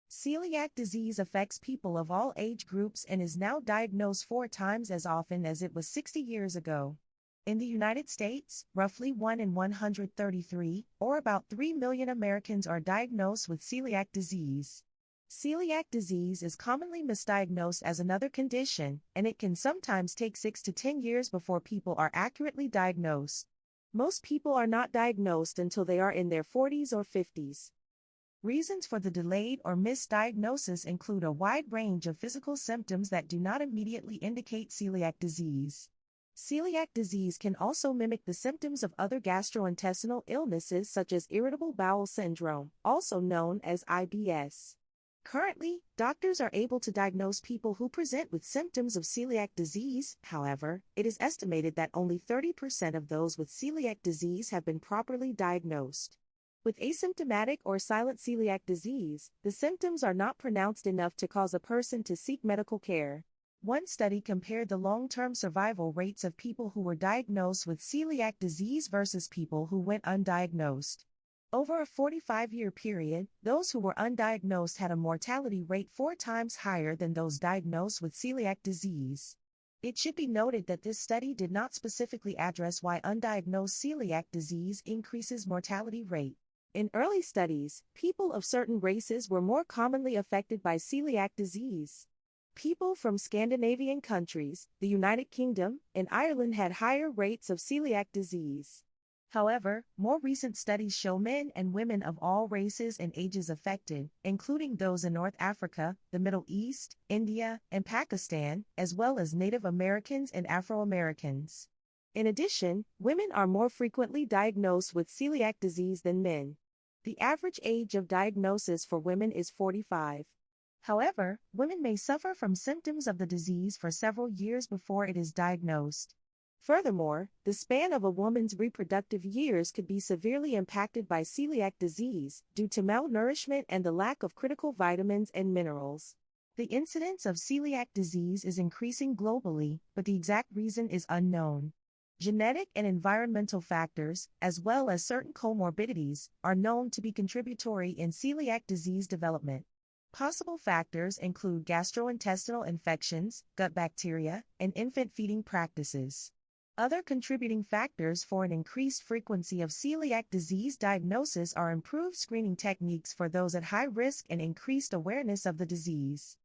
Celiac disease affects people of all age groups and is now diagnosed 4 times as often as it was 60 years ago. In the United States, roughly 1 in 133, or about 3 million Americans are diagnosed with celiac disease. Celiac disease is commonly misdiagnosed as another condition, and it can sometimes take 6 to 10 years before people are accurately diagnosed. Most people are not diagnosed until they are in their 40s or 50s. Reasons for the delayed or misdiagnosis include a wide range of physical symptoms that do not immediately indicate celiac disease. Celiac disease can also mimic the symptoms of other gastrointestinal illnesses such as irritable bowel syndrome, also known as IBS. Currently, doctors are able to diagnose people who present with symptoms of celiac disease. However, it is estimated that only 30% of those with celiac disease have been properly diagnosed. With asymptomatic or silent celiac disease, the symptoms are not pronounced enough to cause a person to seek medical care. One study compared the long-term survival rates of people who were diagnosed with celiac disease versus people who went undiagnosed. Over a 45-year period, those who were undiagnosed had a mortality rate 4 times higher than those diagnosed with celiac disease. It should be noted that this study did not specifically address why undiagnosed celiac disease increases mortality rate. In early studies, people of certain races were more commonly affected by celiac disease. People from Scandinavian countries, the United Kingdom, and Ireland had higher rates of celiac disease. However, more recent studies show men and women of all races and ages affected, including those in North Africa, the Middle East, India, and Pakistan, as well as Native Americans and Afro-Americans. In addition, women are more frequently diagnosed with celiac disease than men. The average age of diagnosis for women is 45. However, women may suffer from symptoms of the disease for several years before it is diagnosed. Furthermore, the span of a woman's reproductive years could be severely impacted by celiac disease due to malnourishment and the lack of critical vitamins and minerals. The incidence of celiac disease is increasing globally, but the exact reason is unknown. Genetic and environmental factors, as well as certain comorbidities, are known to be contributory in celiac disease development. Possible factors include gastrointestinal infections, gut bacteria, and infant feeding practices. Other contributing factors for an increased frequency of celiac disease diagnosis are improved screening techniques for those at high risk and increased awareness of the disease.